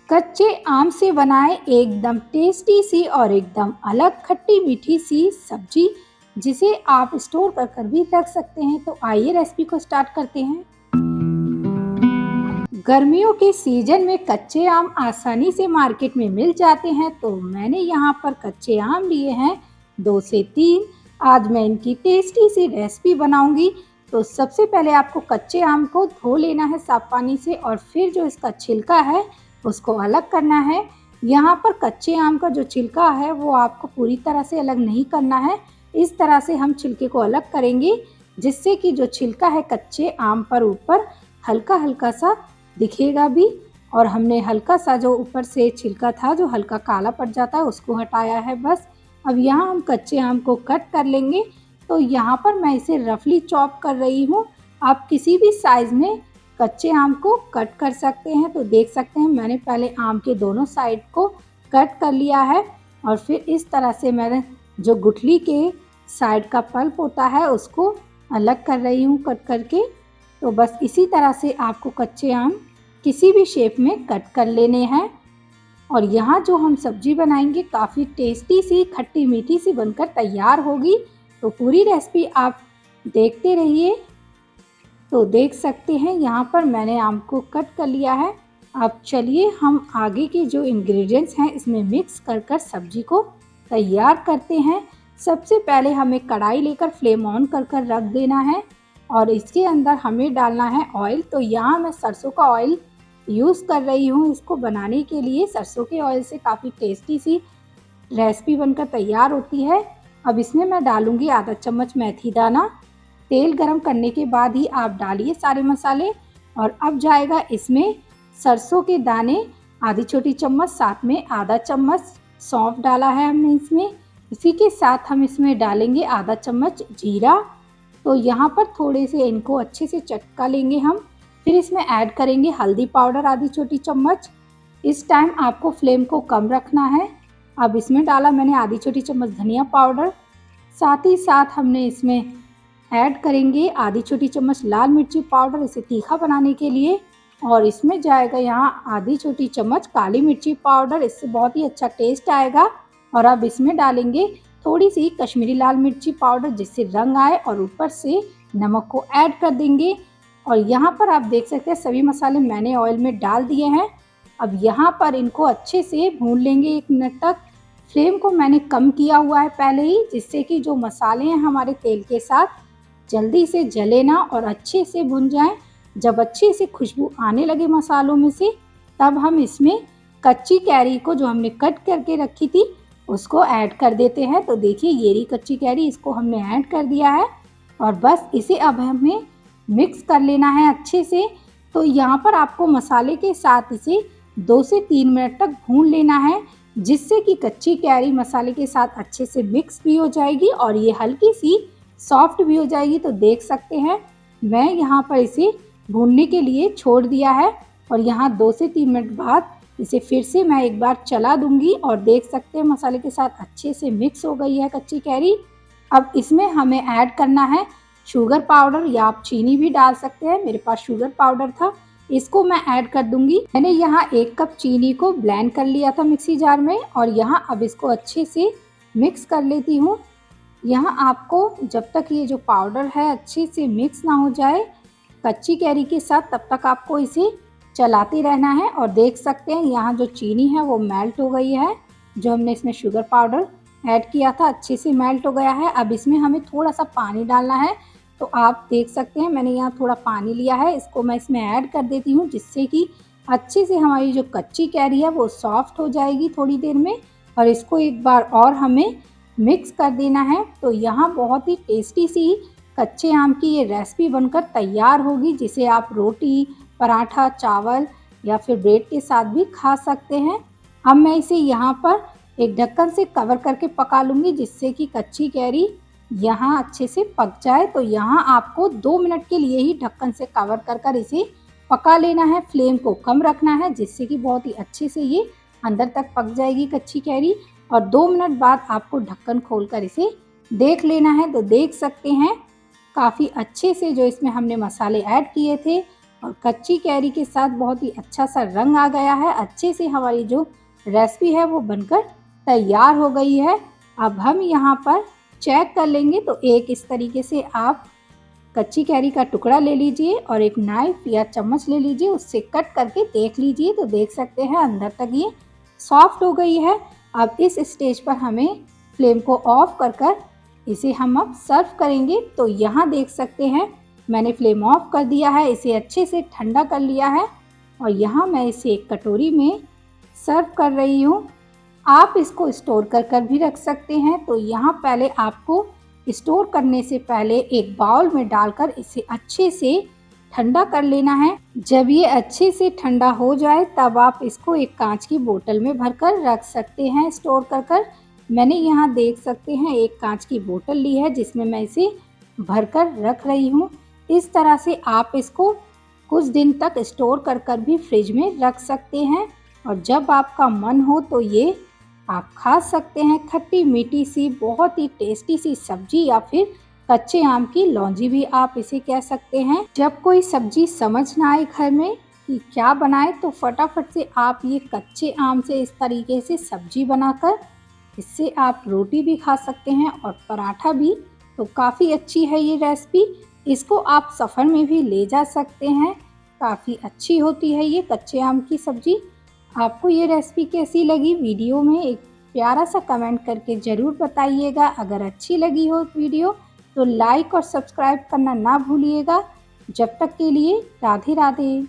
कच्चे आम से बनाएं एकदम टेस्टी सी और एकदम अलग खट्टी मीठी सी सब्जी, जिसे आप स्टोर कर कर भी रख सकते हैं। तो आइए रेसिपी को स्टार्ट करते हैं। गर्मियों के सीजन में कच्चे आम आसानी से मार्केट में मिल जाते हैं, तो मैंने यहाँ पर कच्चे आम लिए हैं 2 से 3। आज मैं इनकी टेस्टी सी रेसिपी बनाऊंगी। तो सबसे पहले आपको कच्चे आम को धो लेना है साफ पानी से, और फिर जो इसका छिलका है उसको अलग करना है। यहाँ पर कच्चे आम का जो छिलका है वो आपको पूरी तरह से अलग नहीं करना है। इस तरह से हम छिलके को अलग करेंगे, जिससे कि जो छिलका है कच्चे आम पर ऊपर हल्का हल्का सा दिखेगा भी। और हमने हल्का सा जो ऊपर से छिलका था जो हल्का काला पड़ जाता है उसको हटाया है बस। अब यहाँ हम कच्चे आम को कट कर लेंगे। तो यहाँ पर मैं इसे रफली चॉप कर रही हूँ। आप किसी भी साइज़ में कच्चे आम को कट कर सकते हैं। तो देख सकते हैं मैंने पहले आम के दोनों साइड को कट कर लिया है, और फिर इस तरह से मैंने जो गुठली के साइड का पल्प होता है उसको अलग कर रही हूँ कट करके। तो बस इसी तरह से आपको कच्चे आम किसी भी शेप में कट कर लेने हैं। और यहाँ जो हम सब्जी बनाएंगे काफ़ी टेस्टी सी खट्टी मीठी सी बनकर तैयार होगी। तो पूरी रेसिपी आप देखते रहिए। तो देख सकते हैं यहाँ पर मैंने आम को कट कर लिया है। अब चलिए हम आगे के जो इंग्रेडिएंट्स हैं इसमें मिक्स कर कर सब्जी को तैयार करते हैं। सबसे पहले हमें कढ़ाई लेकर फ्लेम ऑन कर कर रख देना है, और इसके अंदर हमें डालना है ऑयल। तो यहाँ मैं सरसों का ऑयल यूज़ कर रही हूँ इसको बनाने के लिए। सरसों के ऑयल से काफ़ी टेस्टी सी रेसिपी बनकर तैयार होती है। अब इसमें मैं डालूँगी आधा चम्मच मेथी दाना। तेल गरम करने के बाद ही आप डालिए सारे मसाले। और अब जाएगा इसमें सरसों के दाने आधी छोटी चम्मच, साथ में आधा चम्मच सौंफ डाला है हमने इसमें। इसी के साथ हम इसमें डालेंगे आधा चम्मच जीरा। तो यहाँ पर थोड़े से इनको अच्छे से चटका लेंगे हम। फिर इसमें ऐड करेंगे हल्दी पाउडर आधी छोटी चम्मच। इस टाइम आपको फ्लेम को कम रखना है। अब इसमें डाला मैंने आधी छोटी चम्मच धनिया पाउडर। साथ ही साथ हमने इसमें ऐड करेंगे आधी छोटी चम्मच लाल मिर्ची पाउडर, इसे तीखा बनाने के लिए। और इसमें जाएगा यहाँ आधी छोटी चम्मच काली मिर्ची पाउडर, इससे बहुत ही अच्छा टेस्ट आएगा। और अब इसमें डालेंगे थोड़ी सी कश्मीरी लाल मिर्ची पाउडर, जिससे रंग आए, और ऊपर से नमक को ऐड कर देंगे। और यहाँ पर आप देख सकते हैं सभी मसाले मैंने ऑयल में डाल दिए हैं। अब यहाँ पर इनको अच्छे से भून लेंगे 1 मिनट तक। फ्लेम को मैंने कम किया हुआ है पहले ही, जिससे कि जो मसाले हैं हमारे तेल के साथ जल्दी से जले ना और अच्छे से भुन जाएं। जब अच्छे से खुशबू आने लगे मसालों में से, तब हम इसमें कच्ची कैरी को जो हमने कट करके रखी थी उसको ऐड कर देते हैं। तो देखिए ये रही कच्ची कैरी, इसको हमने ऐड कर दिया है। और बस इसे अब हमें मिक्स कर लेना है अच्छे से। तो यहाँ पर आपको मसाले के साथ इसे 2 से 3 मिनट तक भून लेना है, जिससे कि कच्ची कैरी मसाले के साथ अच्छे से मिक्स भी हो जाएगी और ये हल्की सी सॉफ्ट भी हो जाएगी। तो देख सकते हैं मैं यहाँ पर इसे भूनने के लिए छोड़ दिया है, और यहाँ 2 से 3 मिनट बाद इसे फिर से मैं एक बार चला दूंगी। और देख सकते हैं मसाले के साथ अच्छे से मिक्स हो गई है कच्ची कैरी। अब इसमें हमें ऐड करना है शुगर पाउडर, या आप चीनी भी डाल सकते हैं। मेरे पास शुगर पाउडर था, इसको मैं ऐड कर दूंगी। मैंने यहाँ 1 कप चीनी को ब्लेंड कर लिया था मिक्सी जार में, और यहाँ अब इसको अच्छे से मिक्स कर लेती हूँ। यहाँ आपको जब तक ये जो पाउडर है अच्छे से मिक्स ना हो जाए कच्ची कैरी के साथ, तब तक आपको इसे चलाते रहना है। और देख सकते हैं यहाँ जो चीनी है वो मेल्ट हो गई है। जो हमने इसमें शुगर पाउडर ऐड किया था अच्छे से मेल्ट हो गया है। अब इसमें हमें थोड़ा सा पानी डालना है। तो आप देख सकते हैं मैंने यहाँ थोड़ा पानी लिया है, इसको मैं इसमें ऐड कर देती हूँ, जिससे कि अच्छे से हमारी जो कच्ची कैरी है वो सॉफ्ट हो जाएगी थोड़ी देर में। और इसको एक बार और हमें मिक्स कर देना है। तो यहाँ बहुत ही टेस्टी सी कच्चे आम की ये रेसिपी बनकर तैयार होगी, जिसे आप रोटी, पराठा, चावल या फिर ब्रेड के साथ भी खा सकते हैं। अब मैं इसे यहाँ पर एक ढक्कन से कवर करके पका लूँगी, जिससे कि कच्ची कैरी यहाँ अच्छे से पक जाए। तो यहाँ आपको 2 मिनट के लिए ही ढक्कन से कवर कर कर इसे पका लेना है। फ्लेम को कम रखना है, जिससे कि बहुत ही अच्छे से ये अंदर तक पक जाएगी कच्ची कैरी। और 2 मिनट बाद आपको ढक्कन खोलकर इसे देख लेना है। तो देख सकते हैं काफ़ी अच्छे से जो इसमें हमने मसाले ऐड किए थे और कच्ची कैरी के साथ बहुत ही अच्छा सा रंग आ गया है। अच्छे से हमारी जो रेसिपी है वो बनकर तैयार हो गई है। अब हम यहाँ पर चेक कर लेंगे, तो एक इस तरीके से आप कच्ची कैरी का टुकड़ा ले लीजिए और एक नाइफ या चम्मच ले लीजिए, उससे कट करके देख लीजिए, तो देख सकते हैं अंदर तक ये सॉफ्ट हो गई है। अब इस स्टेज पर हमें फ्लेम को ऑफ कर इसे हम अब सर्व करेंगे। तो यहाँ देख सकते हैं मैंने फ्लेम ऑफ कर दिया है, इसे अच्छे से ठंडा कर लिया है और यहाँ मैं इसे एक कटोरी में सर्व कर रही हूँ। आप इसको स्टोर कर भी रख सकते हैं। तो यहाँ पहले आपको स्टोर करने से पहले एक बाउल में डालकर इसे अच्छे से ठंडा कर लेना है। जब ये अच्छे से ठंडा हो जाए तब आप इसको एक कांच की बोतल में भरकर रख सकते हैं स्टोर कर। मैंने यहाँ देख सकते हैं एक कांच की बोतल ली है जिसमें मैं इसे भरकर रख रही हूँ। इस तरह से आप इसको कुछ दिन तक स्टोर कर भी फ्रिज में रख सकते हैं और जब आपका मन हो तो ये आप खा सकते हैं। खट्टी मीठी सी बहुत ही टेस्टी सी सब्जी या फिर कच्चे आम की लौंजी भी आप इसे कह सकते हैं। जब कोई सब्जी समझ ना आए घर में कि क्या बनाए तो फटाफट से आप ये कच्चे आम से इस तरीके से सब्जी बनाकर इससे आप रोटी भी खा सकते हैं और पराठा भी। तो काफ़ी अच्छी है ये रेसिपी, इसको आप सफ़र में भी ले जा सकते हैं। काफ़ी अच्छी होती है ये कच्चे आम की सब्जी। आपको ये रेसिपी कैसी लगी? वीडियो में एक प्यारा सा कमेंट करके ज़रूर बताइएगा। अगर अच्छी लगी हो वीडियो तो लाइक और सब्सक्राइब करना ना भूलिएगा। जब तक के लिए राधे राधे।